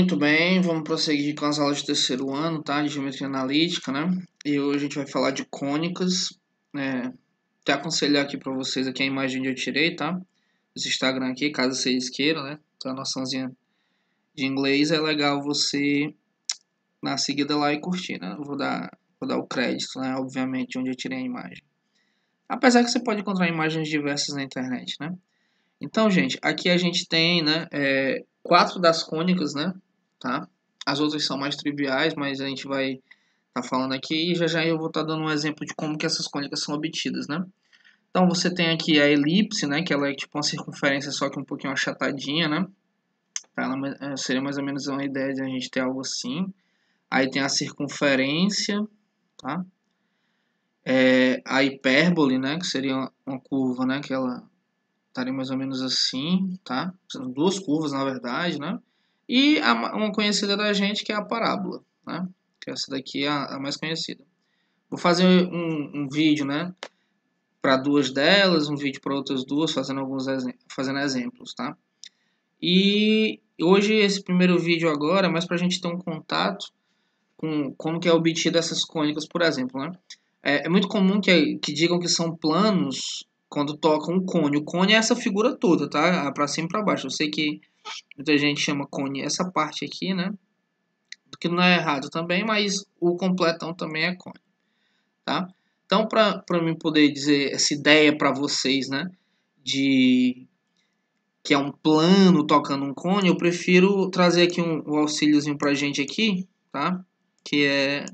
Muito bem, vamos prosseguir com as aulas de terceiro ano, tá? De geometria analítica, né? E hoje a gente vai falar de cônicas. Até aconselhar aqui para vocês aqui a imagem que eu tirei, tá? Esse Instagram aqui, caso vocês queiram, né? Então a noçãozinha de inglês é legal você na seguida lá e curtir, né? Vou dar o crédito, né? Obviamente, onde eu tirei a imagem. Apesar que você pode encontrar imagens diversas na internet, né? Então, gente, aqui a gente tem, né? 4 das cônicas, né? Tá? As outras são mais triviais, mas a gente vai estar falando aqui e já eu vou estar dando um exemplo de como que essas cônicas são obtidas, né? Então você tem aqui a elipse, né? Que ela é tipo uma circunferência só que um pouquinho achatadinha, né? Seria mais ou menos uma ideia de a gente ter algo assim. Aí tem a circunferência, tá? A hipérbole, né? Que seria uma curva, né? Que ela estaria mais ou menos assim, tá? São duas curvas, na verdade, né? E uma conhecida da gente que é a parábola, né? Que essa daqui é a mais conhecida. Vou fazer um vídeo, né? Para duas delas, um vídeo para outras duas, fazendo exemplos, tá? E hoje esse primeiro vídeo agora é mais para a gente ter um contato com como que é obtido essas cônicas, por exemplo, né? É muito comum que digam que são planos quando tocam um cone. O cone é essa figura toda, tá? Para cima e para baixo. Eu sei que muita gente chama cone essa parte aqui, né? Que não é errado também, mas o completão também é cone, tá? Então, para mim poder dizer essa ideia para vocês, né? De que é um plano tocando um cone, eu prefiro trazer aqui um auxíliozinho para a gente aqui, tá? Que é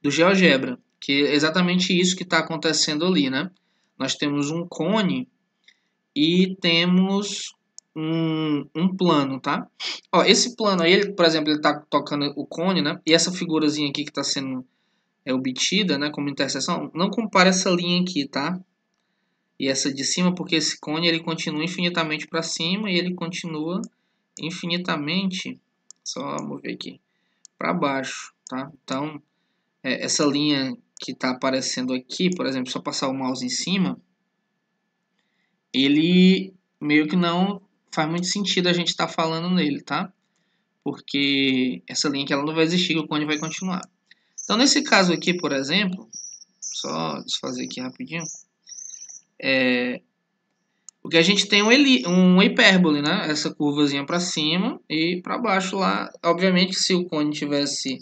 do GeoGebra, que é exatamente isso que está acontecendo ali, né? Nós temos um cone e temos um plano, tá? Ó, esse plano aí, ele, por exemplo, ele está tocando o cone, né? E essa figurazinha aqui que está sendo obtida, né, como interseção, não compara essa linha aqui, tá? E essa de cima, porque esse cone ele continua infinitamente para cima e ele continua infinitamente, só mover aqui, para baixo, tá? Então, essa linha que está aparecendo aqui, por exemplo, só passar o mouse em cima, ele meio que não faz muito sentido a gente estar falando nele, tá? Porque essa linha aqui ela não vai existir, o cone vai continuar. Então, nesse caso aqui, por exemplo, só desfazer aqui rapidinho, porque a gente tem um hipérbole, né? Essa curvazinha para cima e para baixo lá. Obviamente, se o cone tivesse...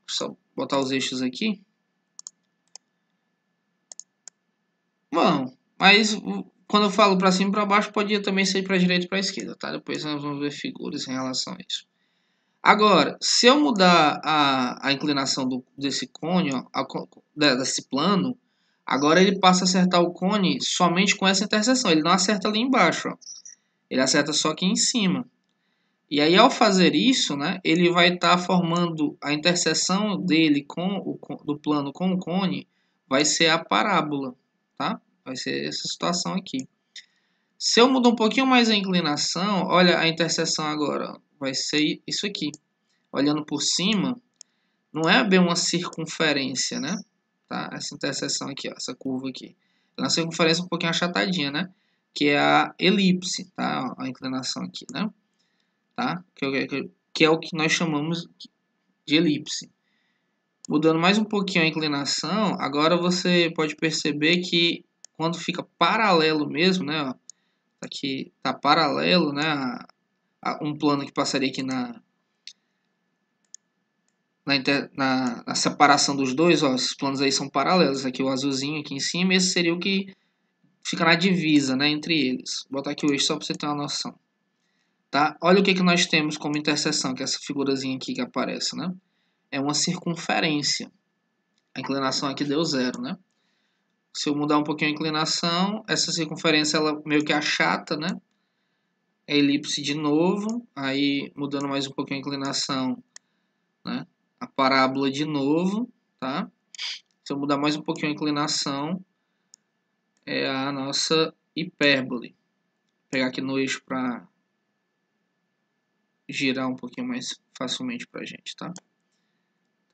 só botar os eixos aqui. Bom, mas quando eu falo para cima e para baixo, podia também ser para direita e para esquerda, tá? Depois nós vamos ver figuras em relação a isso. Agora, se eu mudar a inclinação desse cone, ó, desse plano, agora ele passa a acertar o cone somente com essa interseção. Ele não acerta ali embaixo, ó. Ele acerta só aqui em cima. E aí, ao fazer isso, né, ele vai estar formando a interseção dele do plano com o cone, vai ser a parábola, tá? Vai ser essa situação aqui. Se eu mudar um pouquinho mais a inclinação, olha a interseção agora, ó, vai ser isso aqui. Olhando por cima, não é bem uma circunferência, né? Tá? Essa interseção aqui, ó, essa curva aqui. É uma circunferência um pouquinho achatadinha, né? Que é a elipse, tá? A inclinação aqui, né? Tá? Que é o que nós chamamos de elipse. Mudando mais um pouquinho a inclinação, agora você pode perceber que quando fica paralelo mesmo, né? Ó, aqui tá paralelo, né? A um plano que passaria aqui na separação dos dois, ó, esses planos aí são paralelos. Aqui o azulzinho aqui em cima, esse seria o que fica na divisa, né, entre eles. Vou botar aqui o eixo só para você ter uma noção. Tá? Olha o que nós temos como interseção, que é essa figurazinha aqui que aparece, né? É uma circunferência. A inclinação aqui deu 0, né? Se eu mudar um pouquinho a inclinação, essa circunferência ela meio que achata, né? É elipse de novo, aí mudando mais um pouquinho a inclinação, né? A parábola de novo, tá? Se eu mudar mais um pouquinho a inclinação, é a nossa hipérbole. Vou pegar aqui no eixo para girar um pouquinho mais facilmente para a gente, tá?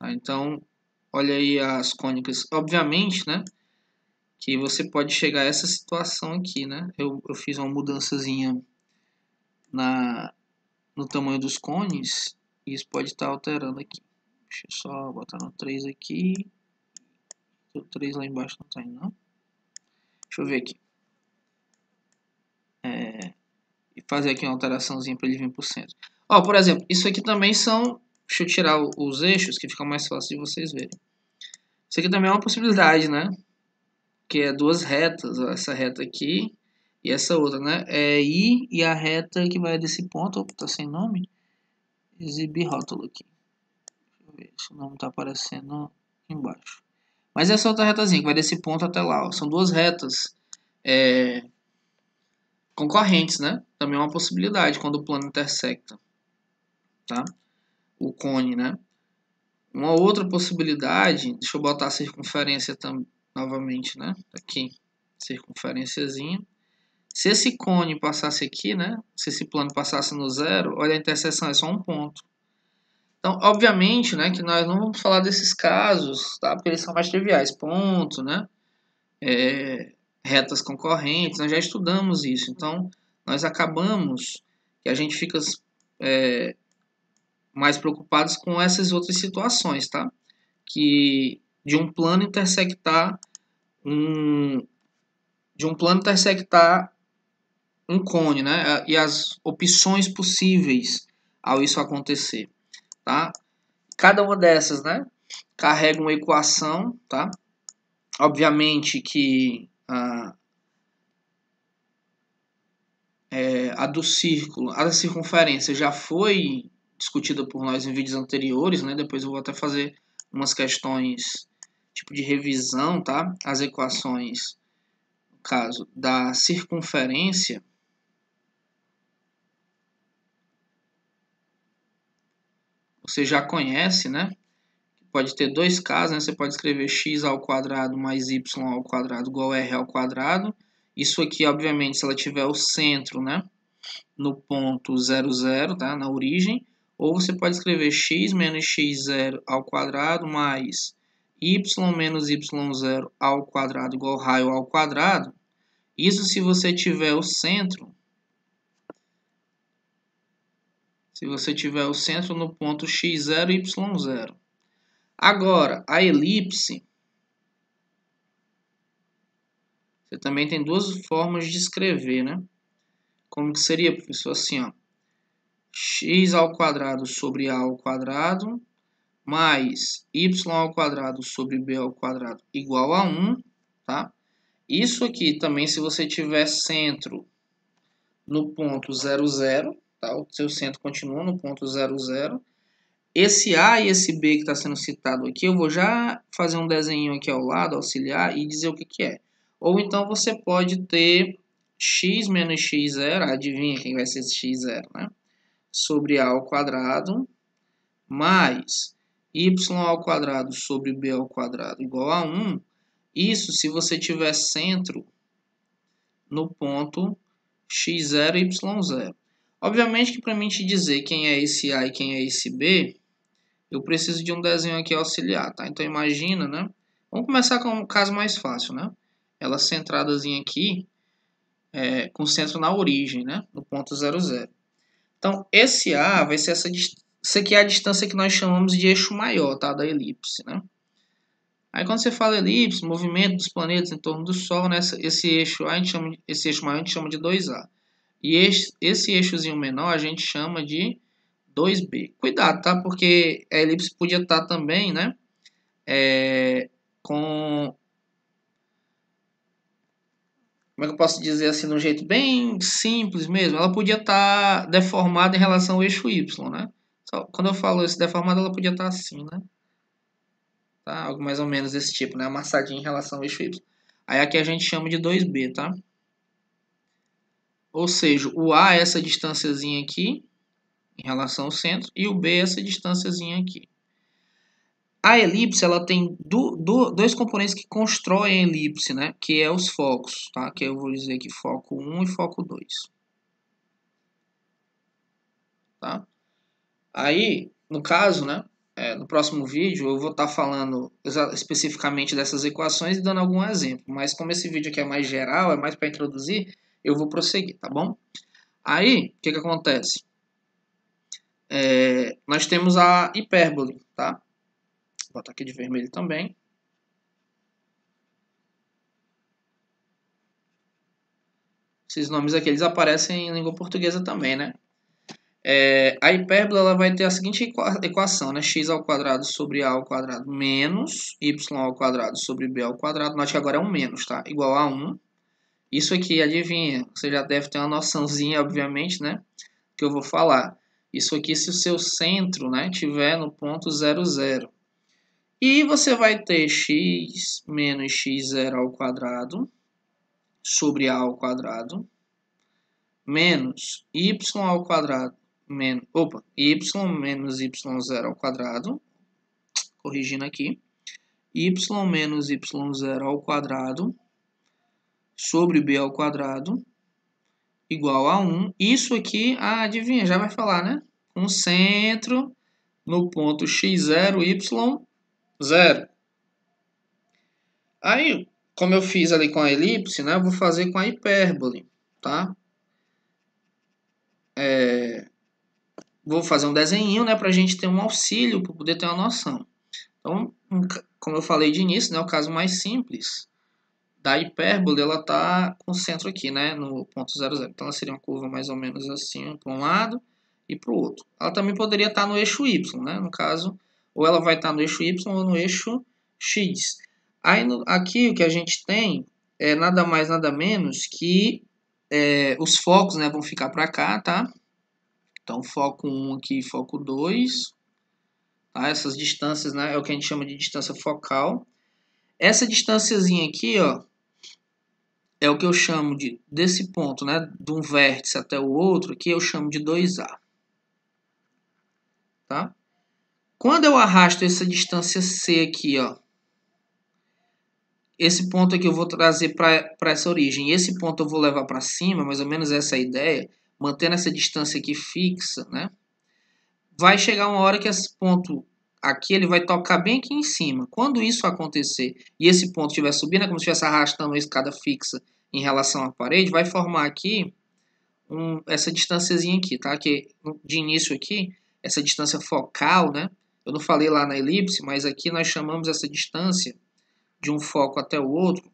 Então, olha aí as cônicas. Obviamente, né, que você pode chegar a essa situação aqui, né? Eu fiz uma mudançazinha no no tamanho dos cones, isso pode estar alterando aqui. Deixa eu só botar no 3 aqui. O 3 lá embaixo não está indo, não. Deixa eu ver aqui. E fazer aqui uma alteraçãozinha para ele vir para o centro. Ó, por exemplo, isso aqui também são... Deixa eu tirar os eixos, que fica mais fácil de vocês verem. Isso aqui também é uma possibilidade, né? Que é duas retas, ó, essa reta aqui e essa outra, né? É I e a reta que vai desse ponto, opa, tá sem nome, exibir rótulo aqui. Deixa eu ver se o nome tá aparecendo aqui embaixo. Mas essa outra retazinha que vai desse ponto até lá, ó, são duas retas concorrentes, né? Também é uma possibilidade quando o plano intersecta, tá? O cone, né? Uma outra possibilidade, deixa eu botar a circunferência novamente, né? Aqui, circunferênciazinha. Se esse cone passasse aqui, né? Se esse plano passasse no zero, olha, a interseção é só um ponto. Então, obviamente, né, que nós não vamos falar desses casos, tá? Porque eles são mais triviais. Ponto, né? Retas concorrentes, nós já estudamos isso. Então, nós acabamos que a gente fica mais preocupados com essas outras situações, tá? Que de um plano intersectar um cone, né? E as opções possíveis ao isso acontecer, tá? Cada uma dessas, né, carrega uma equação, tá? Obviamente que a do círculo, a da circunferência já foi discutida por nós em vídeos anteriores, né? Depois eu vou até fazer umas questões tipo de revisão, tá? As equações, no caso da circunferência, você já conhece, né? Pode ter dois casos, né? Você pode escrever x ao quadrado mais y ao quadrado igual a r ao quadrado. Isso aqui, obviamente, se ela tiver o centro, né, no ponto 0, 0, tá? Na origem. Ou você pode escrever x menos x0 ao quadrado mais y menos y0 ao quadrado igual a raio ao quadrado. Isso se você tiver o centro. Se você tiver o centro no ponto x0 e y0. Agora, a elipse, você também tem duas formas de escrever, né? Como que seria, professor? Assim, ó. X ao quadrado sobre A ao quadrado mais Y ao quadrado sobre B ao quadrado igual a 1, tá? Isso aqui também, se você tiver centro no ponto 0, 0, tá? O seu centro continua no ponto 0, 0. Esse A e esse B que está sendo citado aqui, eu vou já fazer um desenho aqui ao lado, auxiliar, e dizer o que que é. Ou então você pode ter x menos x0, adivinha quem vai ser esse x0, né? Sobre A ao quadrado, mais y ao quadrado sobre B ao quadrado igual a 1. Isso se você tiver centro no ponto x0 e y0. Obviamente que para mim te dizer quem é esse A e quem é esse B, eu preciso de um desenho aqui auxiliar, tá? Então imagina, né? Vamos começar com um caso mais fácil, né? Ela centradazinha aqui, com centro na origem, né? No ponto 0, 0. Então, esse A vai ser essa aqui é a distância que nós chamamos de eixo maior, tá? Da elipse, né? Aí quando você fala elipse, movimento dos planetas em torno do Sol, né? Esse eixo maior a gente chama de 2A. E esse eixozinho menor a gente chama de 2B. Cuidado, tá? Porque a elipse podia estar também, né? Com... Como é que eu posso dizer assim, de um jeito bem simples mesmo? Ela podia estar deformada em relação ao eixo Y, né? Só, quando eu falo esse deformado, ela podia estar assim, né? Tá? Algo mais ou menos desse tipo, né? Amassadinha em relação ao eixo Y. Aí aqui a gente chama de 2B, tá? Ou seja, o A é essa distânciazinha aqui, em relação ao centro, e o B é essa distânciazinha aqui. A elipse, ela tem dois componentes que constroem a elipse, né? Que é os focos, tá? Que eu vou dizer aqui foco 1 e foco 2. Tá? Aí, no caso, né? No próximo vídeo eu vou estar falando especificamente dessas equações e dando algum exemplo. Mas como esse vídeo aqui é mais geral, é mais para introduzir, eu vou prosseguir, tá bom? Aí, o que acontece? nós temos a hipérbole, tá? Vou botar aqui de vermelho também. Esses nomes aqui, eles aparecem em língua portuguesa também, né? A hipérbole ela vai ter a seguinte equação, né? X ao quadrado sobre A ao quadrado menos Y ao quadrado sobre B ao quadrado. Note que agora é um menos, tá? Igual a 1. Isso aqui, adivinha? Você já deve ter uma noçãozinha, obviamente, né? Que eu vou falar. Isso aqui se o seu centro, né, tiver no ponto 0, 0. E você vai ter x menos x0 ao quadrado sobre A ao quadrado menos y ao quadrado menos, y menos y0 ao quadrado, corrigindo aqui, y menos y0 ao quadrado sobre b ao quadrado igual a 1. Isso aqui, adivinha, já vai falar, né? Um centro no ponto x0, y0. Aí, como eu fiz ali com a elipse, né? Eu vou fazer com a hipérbole, tá? Vou fazer um desenho, né? Para a gente ter um auxílio, para poder ter uma noção. Então, como eu falei de início, né? O caso mais simples da hipérbole, ela está com o centro aqui, né? No ponto 0, 0. Então, ela seria uma curva mais ou menos assim, para um lado e para o outro. Ela também poderia estar no eixo y, né? No caso, ou ela vai estar no eixo y ou no eixo x. Aí, aqui, o que a gente tem é nada mais, nada menos que os focos, né? Vão ficar para cá, tá? Então, foco 1 aqui, foco 2. Tá? Essas distâncias, né? É o que a gente chama de distância focal. Essa distânciazinha aqui, ó, é o que eu chamo desse ponto, né? De um vértice até o outro, aqui eu chamo de 2A. Tá? Quando eu arrasto essa distância C aqui, ó, esse ponto aqui eu vou trazer para essa origem. E esse ponto eu vou levar para cima, mais ou menos essa é a ideia, mantendo essa distância aqui fixa, né? Vai chegar uma hora que esse ponto aqui ele vai tocar bem aqui em cima. Quando isso acontecer e esse ponto estiver subindo, é como se estivesse arrastando uma escada fixa em relação à parede, vai formar aqui essa distânciazinha aqui, tá? Que de início aqui, essa distância focal, né? Eu não falei lá na elipse, mas aqui nós chamamos essa distância de um foco até o outro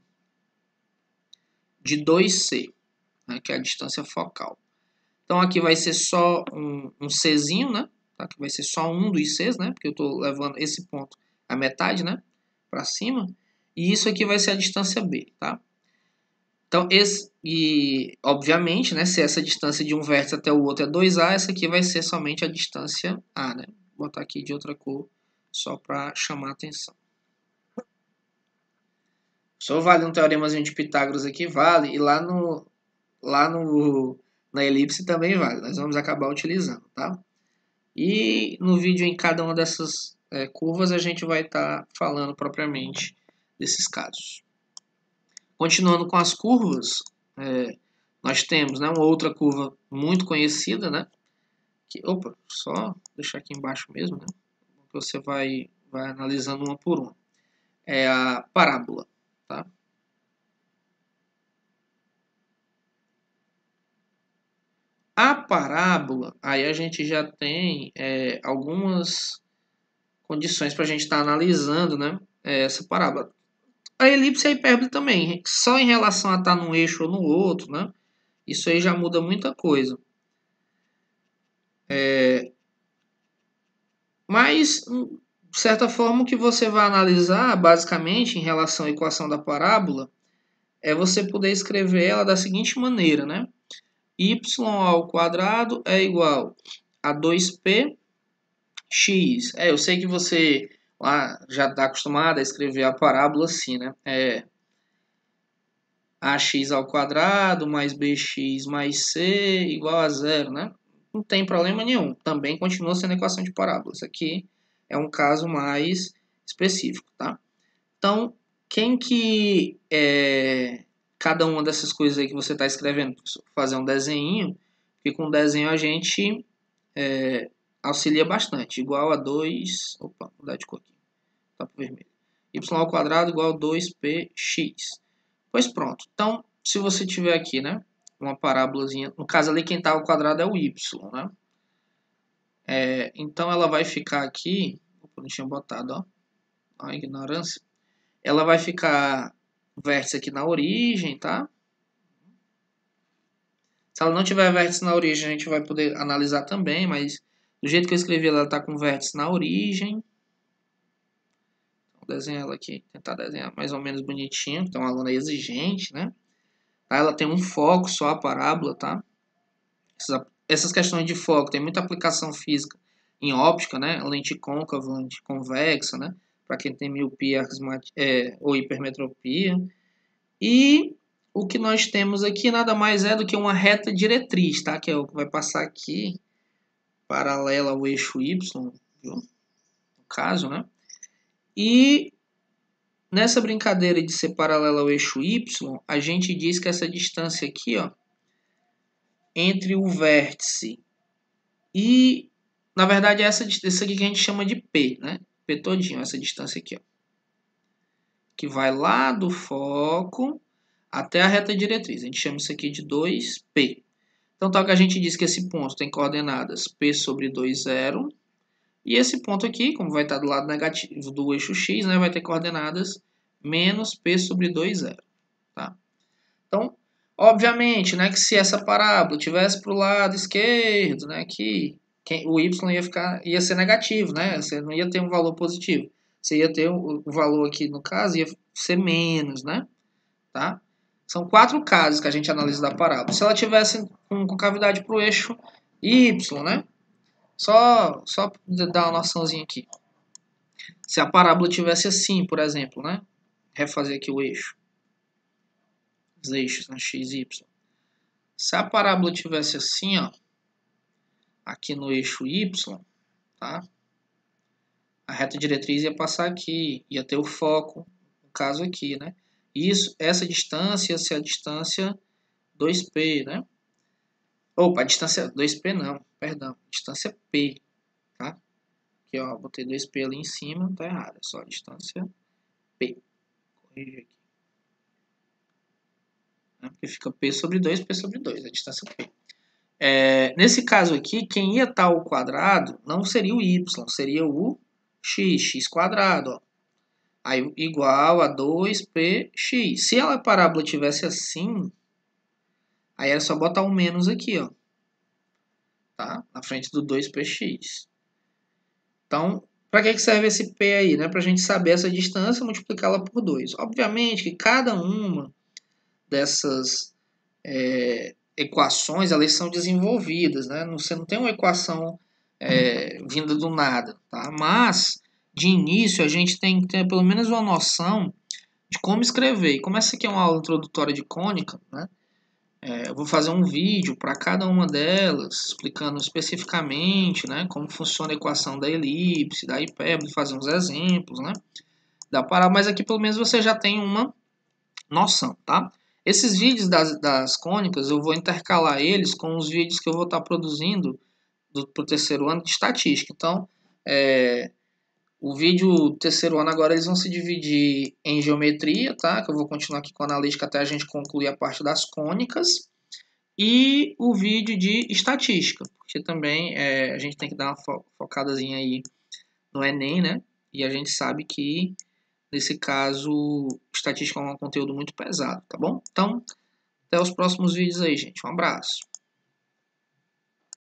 de 2C, né? Que é a distância focal. Então aqui vai ser só um Czinho, né? Tá? Que vai ser só um dos Cs, né? Porque eu estou levando esse ponto a metade, né? Para cima. E isso aqui vai ser a distância B, tá? Então, obviamente, né? Se essa distância de um vértice até o outro é 2A, essa aqui vai ser somente a distância A, né? Vou botar aqui de outra cor, só para chamar a atenção. Só vale um teoremazinho de Pitágoras aqui, vale. E na elipse também vale. Nós vamos acabar utilizando, tá? E no vídeo em cada uma dessas curvas a gente vai estar falando propriamente desses casos. Continuando com as curvas, nós temos, né, uma outra curva muito conhecida, né? Só deixar aqui embaixo mesmo, né? Você vai analisando uma por uma. É a parábola, tá? A parábola, aí a gente já tem algumas condições para a gente estar analisando, né, essa parábola. A elipse e a hipérbole também, só em relação a estar num eixo ou no outro, né, isso aí já muda muita coisa. Mas, de certa forma, o que você vai analisar, basicamente, em relação à equação da parábola, é você poder escrever ela da seguinte maneira, né? Y ao quadrado é igual a 2p x. Eu sei que você lá já está acostumado a escrever a parábola assim, né? Ax ao quadrado mais bx mais c igual a 0, né? Não tem problema nenhum. Também continua sendo equação de parábolas. Aqui é um caso mais específico, tá? Então, quem que cada uma dessas coisas aí que você está escrevendo, fazer um desenho, porque com o desenho a gente auxilia bastante. Igual a 2... Opa, vou mudar de cor aqui. Tá para vermelho. Y ao quadrado igual a 2px. Pois pronto. Então, se você tiver aqui, né, uma parábolazinha, no caso ali quem está ao quadrado é o y, né? Então ela vai ficar aqui, eu não tinha botado, ó, a ignorância. Ela vai ficar vértice aqui na origem, tá? Se ela não tiver vértice na origem, a gente vai poder analisar também, mas do jeito que eu escrevi, ela está com vértice na origem. Vou desenhar ela aqui, tentar desenhar mais ou menos bonitinho, então a aluna é exigente, né? Ela tem um foco só, a parábola, tá? Essas questões de foco, tem muita aplicação física em óptica, né? Lente côncava, lente convexa, né? Para quem tem miopia ou hipermetropia. E o que nós temos aqui nada mais é do que uma reta diretriz, tá? Que é o que vai passar aqui, paralela ao eixo Y, viu? No caso, né? E nessa brincadeira de ser paralela ao eixo Y, a gente diz que essa distância aqui, ó, entre o vértice e, na verdade, essa aqui que a gente chama de P, né? P todinho, essa distância aqui, ó, que vai lá do foco até a reta diretriz. A gente chama isso aqui de 2P. Então, tal que a gente diz que esse ponto tem coordenadas P sobre 2, 0. E esse ponto aqui, como vai estar do lado negativo do eixo X, né, vai ter coordenadas menos P sobre 2, 0. Tá? Então, obviamente, né, que se essa parábola tivesse para o lado esquerdo, né, aqui, o y ia ser negativo, né? Você não ia ter um valor positivo. Você ia ter o valor aqui, no caso, ia ser menos, né? Tá? São 4 casos que a gente analisa da parábola. Se ela tivesse com concavidade para o eixo y, né? Só dar uma noçãozinha aqui. Se a parábola tivesse assim, por exemplo, né? Refazer aqui o eixo. Os eixos, né? X, Y. Se a parábola tivesse assim, ó, aqui no eixo Y, tá? A reta diretriz ia passar aqui, ia ter o foco, no caso aqui, né? Essa distância ia ser a distância 2P, né? Opa, a distância 2P não, perdão, distância P, tá? Aqui, ó, botei 2P ali em cima, tá errado, é só a distância P. Corrigir aqui. Porque fica P sobre 2, P sobre 2, a distância P. Nesse caso aqui, quem ia estar ao quadrado não seria o y, seria o x quadrado, ó. Aí igual a 2px. Se a parábola tivesse assim, aí era só botar um menos aqui, ó. Tá? Na frente do 2px. Então, para que serve esse p aí? Né? Para a gente saber essa distância e multiplicá-la por 2. Obviamente que cada uma dessas equações, elas são desenvolvidas, né? Você não tem uma equação vinda do nada, tá? Mas, de início, a gente tem que ter pelo menos uma noção de como escrever. E como essa aqui é uma aula introdutória de cônica, né? Eu vou fazer um vídeo para cada uma delas, explicando especificamente, né, como funciona a equação da elipse, da hipérbole, fazer uns exemplos, né, da parábola, mas aqui pelo menos você já tem uma noção, tá? Esses vídeos das cônicas, eu vou intercalar eles com os vídeos que eu vou estar produzindo para o terceiro ano de estatística. Então, o vídeo do terceiro ano agora eles vão se dividir em geometria, tá? Que eu vou continuar aqui com a analítica até a gente concluir a parte das cônicas. E o vídeo de estatística, porque também a gente tem que dar uma focadazinha aí no Enem, né? E a gente sabe que, nesse caso, estatística é um conteúdo muito pesado, tá bom? Então, até os próximos vídeos aí, gente. Um abraço.